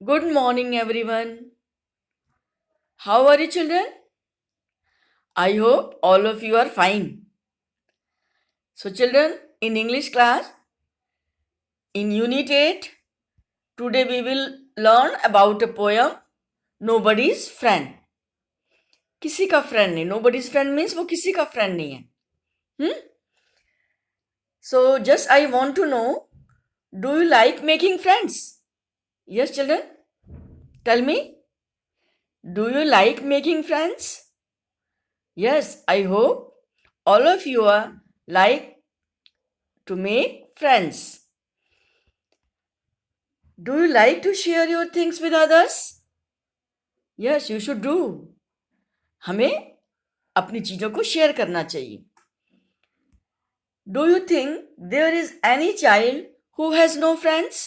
Good morning, everyone. How are you, children? I hope all of you are fine. So, children, in English class, in Unit 8, today we will learn about a poem, Nobody's Friend. किसी का friend नहीं. Nobody's friend means वो किसी का friend नहीं है. So, just I want to know, do you like making friends? Yes, children? Tell me, do you like making friends? Yes, I hope all of you are like to make friends. Do you like to share your things with others? Yes, you should do. हमें अपनी चीजों को share करना चाहिए. Do you think there is any child who has no friends?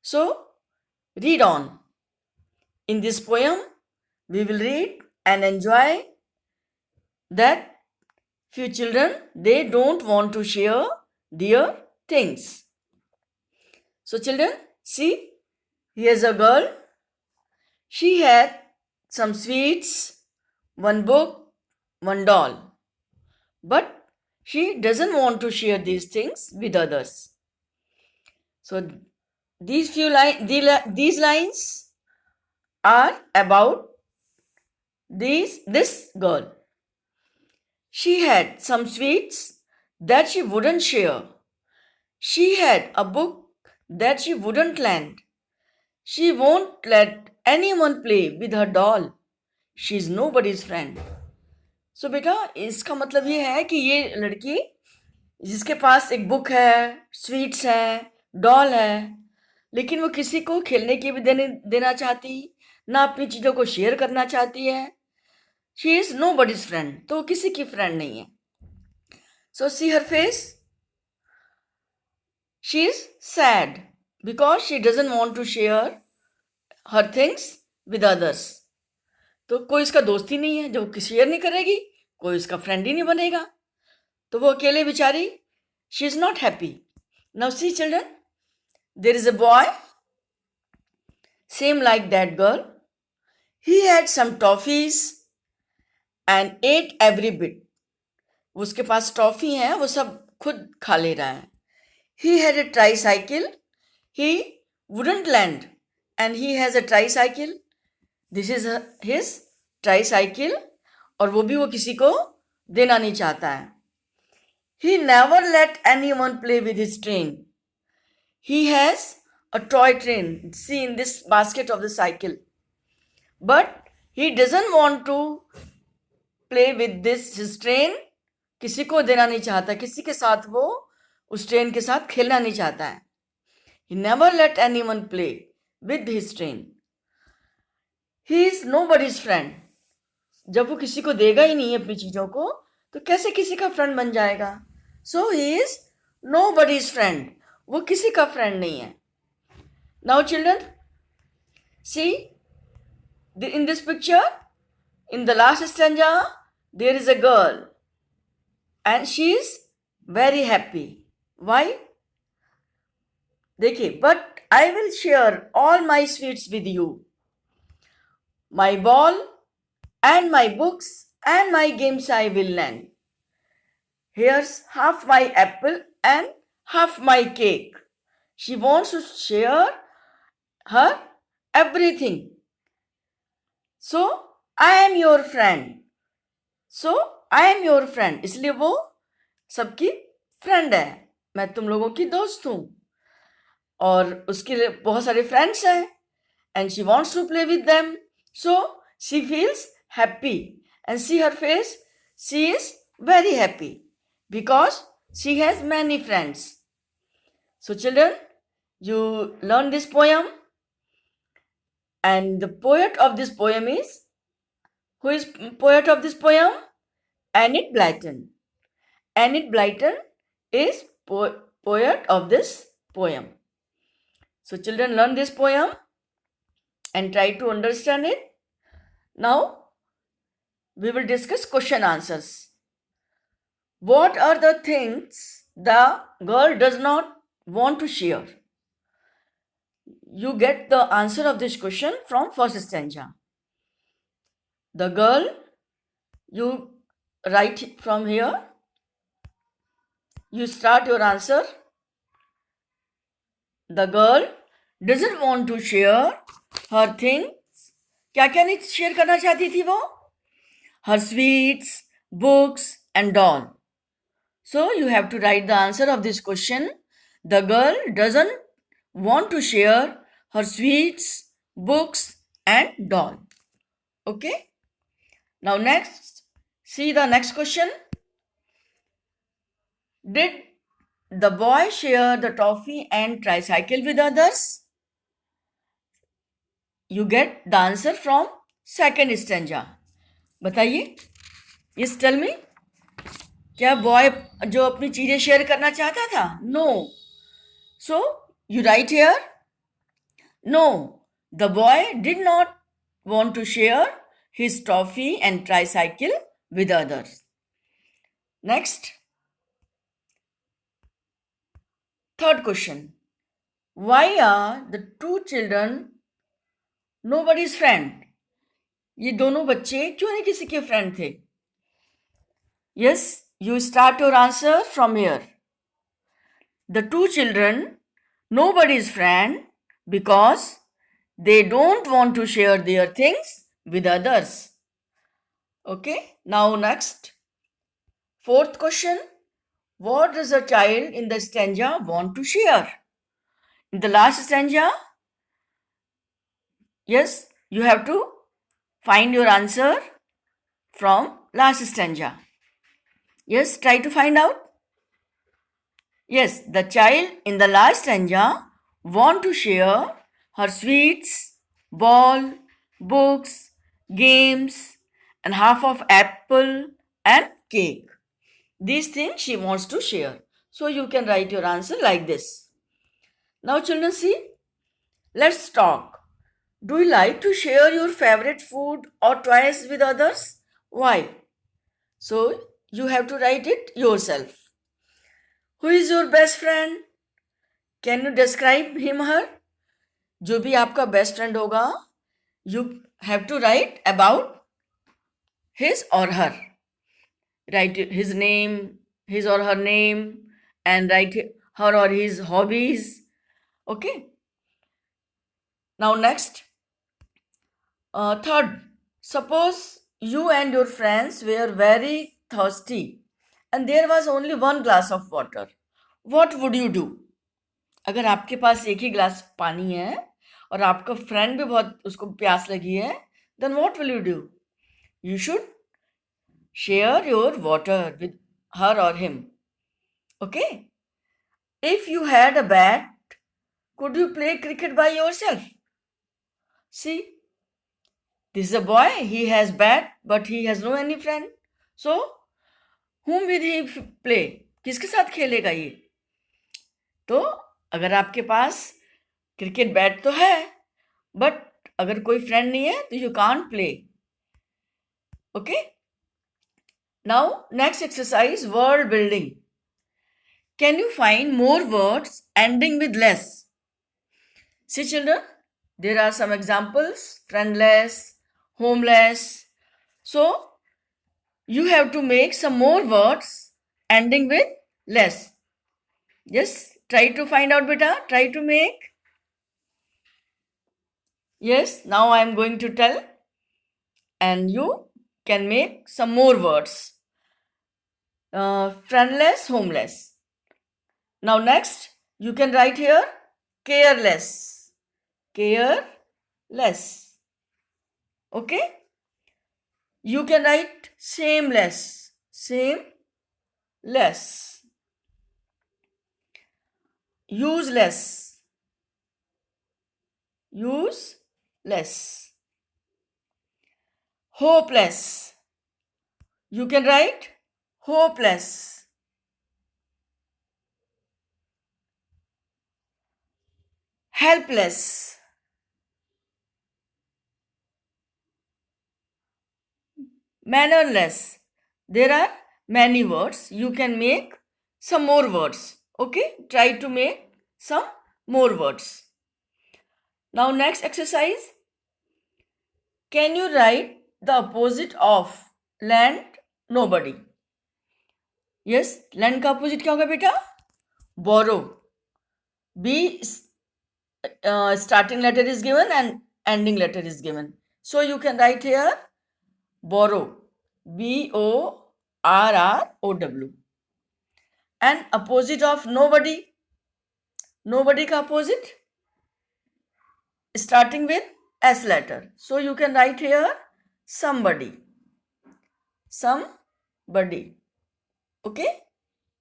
So, read on. In this poem, we will read and enjoy that few children, they don't want to share their things. So, children, see, here's a girl. She had some sweets, one book, one doll. But she doesn't want to share these things with others. So these lines are about this girl. She had some sweets that she wouldn't share. She had a book that she wouldn't lend. She won't let anyone play with her doll. She's nobody's friend. So बेटा इसका मतलब ये है कि ये लड़की जिसके पास एक बुक है, स्वीट्स है, डॉल है, लेकिन वो किसी को खेलने की भी देना चाहती, ना अपनी चीज़ों को शेयर करना चाहती है. शी इज़ नोबडीज फ्रेंड, तो किसी की फ्रेंड नहीं है. So see her face, she is sad because she doesn't want to share her things with others. तो कोई इसका दोस्त ही नहीं है जो शेयर नहीं करेगी, कोई इसका फ्रेंड ही नहीं बनेगा, तो वो अकेले बेचारी, she is not happy. Now see children, there is a boy same like that girl. He had some toffees and ate every bit. उसके पास टॉफी है, वो सब खुद खा ले रहा है. He had a tricycle. He wouldn't lend, and he has a tricycle. This is his tricycle, और वो भी वो किसी को देना नहीं चाहता है. He never let anyone play with his train. He has a toy train. See in this basket of the cycle. But he doesn't want to play with his train. किसी को देना नहीं चाहता, किसी के साथ वो उस ट्रेन के साथ खेलना नहीं चाहता है. He never let anyone play with his train. He is nobody's friend. जब वो किसी को देगा ही नहीं अपनी चीज़ों को, तो कैसे किसी का फ्रेंड बन जाएगा? So he is nobody's friend. वो किसी का फ्रेंड नहीं है. Now children, see, in this picture, in the last stanza, there is a girl and she is very happy. Why? देखिए, but I will share all my sweets with you. My ball and my books and my games I will lend. Here's half my apple and half my cake. She wants to share her everything. So I am your friend. So I am your friend. इसलिए वो सबकी friend है. मैं तुम लोगों की दोस्त हूँ, और उसके लिए बहुत सारे फ्रेंड्स हैं, and she wants to play with them. So she feels happy, and see her face, she is very happy because she has many friends. So children, you learn this poem, and the poet of this poem is, who is poet of this poem? Enid Blyton. Enid Blyton is poet of this poem. So children, learn this poem and try to understand it. Now we will discuss question answers. What are the things the girl does not want to share? you get the answer of this question from first stanza. The girl, you write from here. You start your answer. The girl doesn't want to share her things. क्या क्या नहीं share करना चाहती थी वो? Her sweets, books and doll. So you have to write the answer of this question. The girl doesn't want to share her sweets, books and doll. Okay. Now next, see the next question. Did the boy share the toffee and tricycle with others? You get the answer from second stanza. बताइए. Yes, tell me. क्या boy जो अपनी चीजें share करना चाहता था? No. So you write here. No, the boy did not want to share his toffee and tricycle with others. Next. Third question. Why are the two children nobody's friend? ये दोनों बच्चे क्यों नहीं किसी के फ्रेंड थे? Yes, you start your answer from here. The two children nobody's friend because they don't want to share their things with others. Okay, now next. Fourth question. What does a child in the stanza want to share? In the last stanza, yes, you have to find your answer from last stanza. Yes, try to find out. Yes, the child in the last stanza want to share her sweets, ball, books, games, and half of apple and cake. These things she wants to share. So you can write your answer like this. Now children, see, let's talk. Do you like to share your favorite food or toys with others? Why? So you have to write it yourself. Who is your best friend? Can you describe him, her? जो भी आपका best friend होगा, you have to write about his or her. Write his name, his or her name, and write her or his hobbies. Okay. Now next. Third, suppose you and your friends were very thirsty and there was only one glass of water. What would you do? अगर आपके पास एक ही glass पानी है और आपका friend भी बहुत उसको प्यास लगी है, then what will you do? You should share your water with her or him. Okay? If you had a bat, could you play cricket by yourself? See, this is a boy, he has bat, but he has no any friend. So, whom will he play? किसके साथ खेलेगा ये? तो अगर आपके पास cricket bat तो है, but अगर कोई फ्रेंड नहीं है तो you can't play. Okay. Now next exercise, word building. Can you find more words ending with less? See children, there are some examples. Friendless, homeless. So you have to make some more words ending with less. Yes, try to find out, beta. Try to make. Yes, now I am going to tell and you can make some more words. Friendless, homeless. Now next, you can write here careless. Careless. Okay. You can write shameless. Shameless. Useless. Useless. Hopeless. You can write hopeless. Helpless. Mannerless. There are many words. You can make some more words. Okay, try to make some more words. Now next exercise. Can you write the opposite of lend? Nobody. Yes, lend का opposite क्या होगा बेटा? Borrow. B starting letter is given and ending letter is given. So you can write here borrow. BORROW. And opposite of nobody. Nobody का opposite starting with S letter. So you can write here somebody. Somebody. Okay?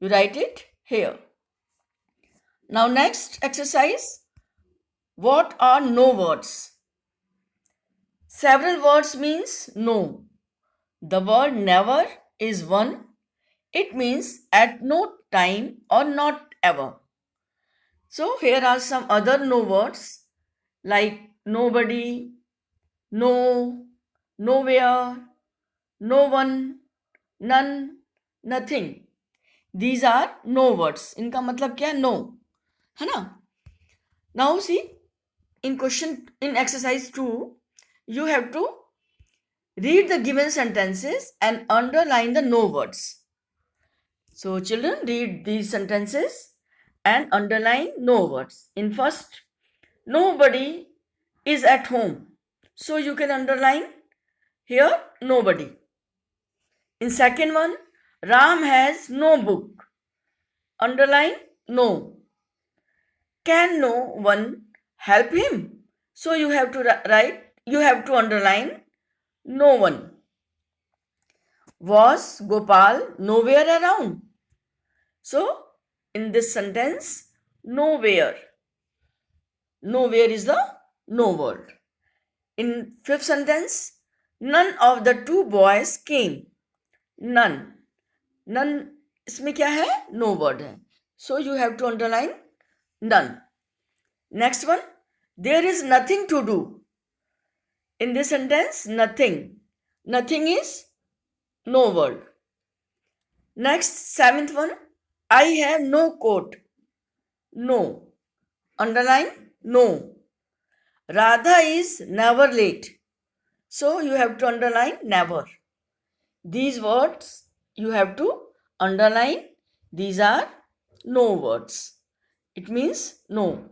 You write it here. Now next exercise. What are no words? Several words means no. The word never is one. It means at no time or not ever. So here are some other no words like nobody, no, nowhere, no one, none, nothing. These are no words. इनका मतलब क्या है? No. है ना? Now see, in exercise 2, you have to read the given sentences and underline the no words. So children, read these sentences and underline no words. In first, nobody is at home. So you can underline here nobody. In second one, Ram has no book. Underline no. Can no one help him? So you have to underline no one. Was Gopal nowhere around? So in this sentence, nowhere. Nowhere is the no word. In fifth sentence, none of the two boys came. None. None इसमें क्या है? No word है. So you have to underline none. Next one, there is nothing to do. In this sentence, nothing. Nothing is no word. Next, seventh one, I have no coat. No. Underline no. Radha is never late. So you have to underline never. These words you have to underline. These are no words. It means no.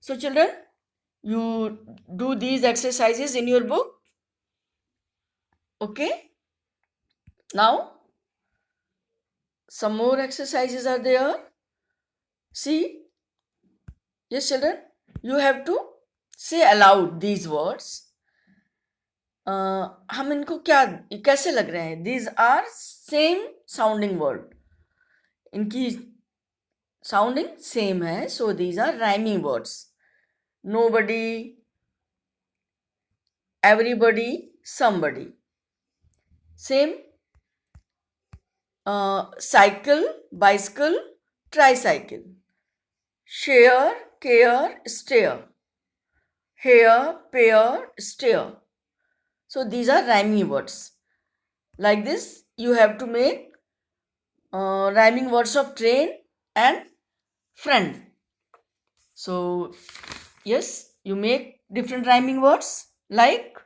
So children, you do these exercises in your book. Okay. Now, some more exercises are there. See. Yes, children, you have to say aloud these words. हम इनको कैसे लग रहे हैं? These are same sounding word. इनकी sounding same है. So these are rhyming words. Nobody, everybody, somebody. Same. Cycle, bicycle, tricycle. Share, care, stare. Hair, pair, stare. So these are rhyming words. Like this, you have to make rhyming words of train and friend. So yes, you make different rhyming words like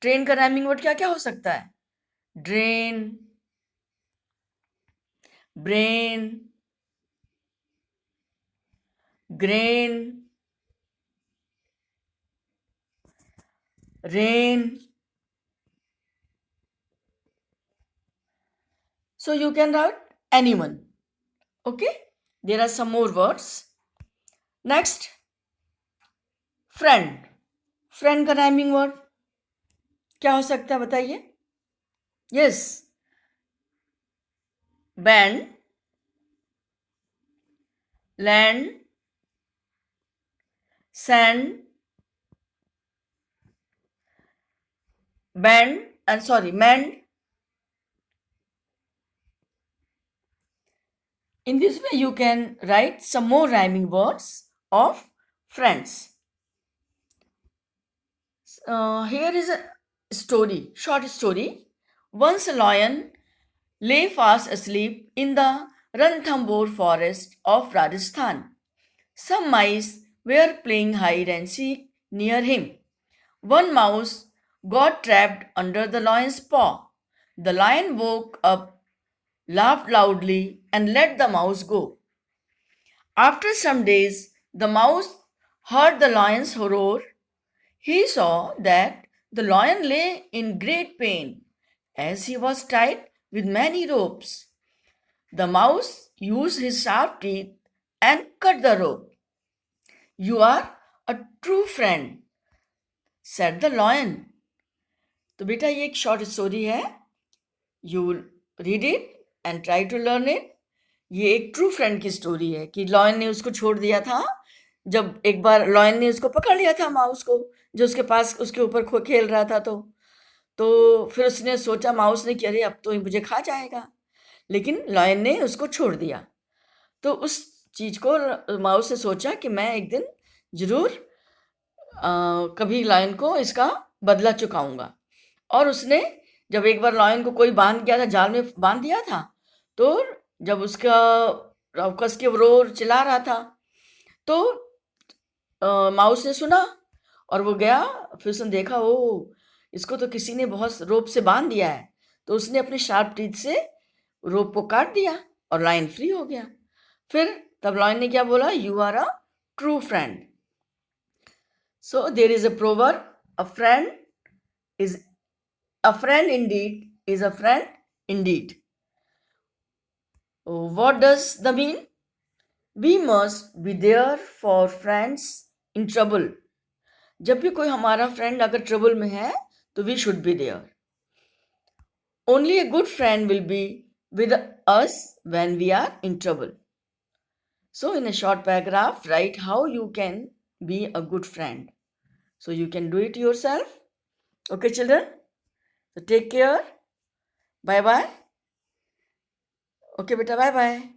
train का rhyming word क्या क्या हो सकता है? Drain, brain, grain, rain. So you can write anyone. Okay. There are some more words. Next, friend. Friend का rhyming word क्या हो सकता है बताइए? Yes. Band, land, sand, mend. In this way, you can write some more rhyming words of friends. Here is a story, short story. Once a lion lay fast asleep in the Ranthambore forest of Rajasthan. Some mice were playing hide and seek near him. One mouse got trapped under the lion's paw. The lion woke up, laughed loudly, and let the mouse go. After some days, the mouse heard the lion's roar. He saw that the lion lay in great pain as he was tied with many ropes. The mouse used his sharp teeth and cut the rope. You are a true friend, said the lion. तो बेटा ये एक short story है. You read it and try to learn it. ये एक true friend की story है कि लॉयन ने उसको छोड़ दिया था. जब एक बार लॉयन ने उसको पकड़ लिया था माउस को, जो उसके पास उसके ऊपर खेल रहा था, तो फिर उसने सोचा, माउस ने, कि अरे अब तो ये मुझे खा जाएगा. लेकिन लॉयन ने उसको छोड़ दिया. तो उस चीज़ को माउस ने सोचा कि मैं एक दिन ज़रूर कभी लॉयन को इसका बदला चुकाऊंगा. और उसने जब एक बार लॉयन को कोई बांध गया था, जाल में बांध दिया था, तो जब उसका कस के रोर चिल्ला रहा था, तो माउस ने सुना और वो गया. फिर उसने देखा, ओ इसको तो किसी ने बहुत रोप से बांध दिया है. तो उसने अपने शार्प टीथ से रोप को काट दिया और लायन फ्री हो गया. फिर तब लायन ने क्या बोला, you are a true friend. So there is a proverb, a friend indeed is a friend indeed. What does the mean? We must be there for friends in trouble. जब भी कोई हमारा फ्रेंड अगर trouble में है, तो we should be there. Only a good friend will be with us when we are in trouble. So in a short paragraph, write how you can be a good friend. So you can do it yourself. Okay, children? So take care. Bye bye. Okay, beta, bye bye.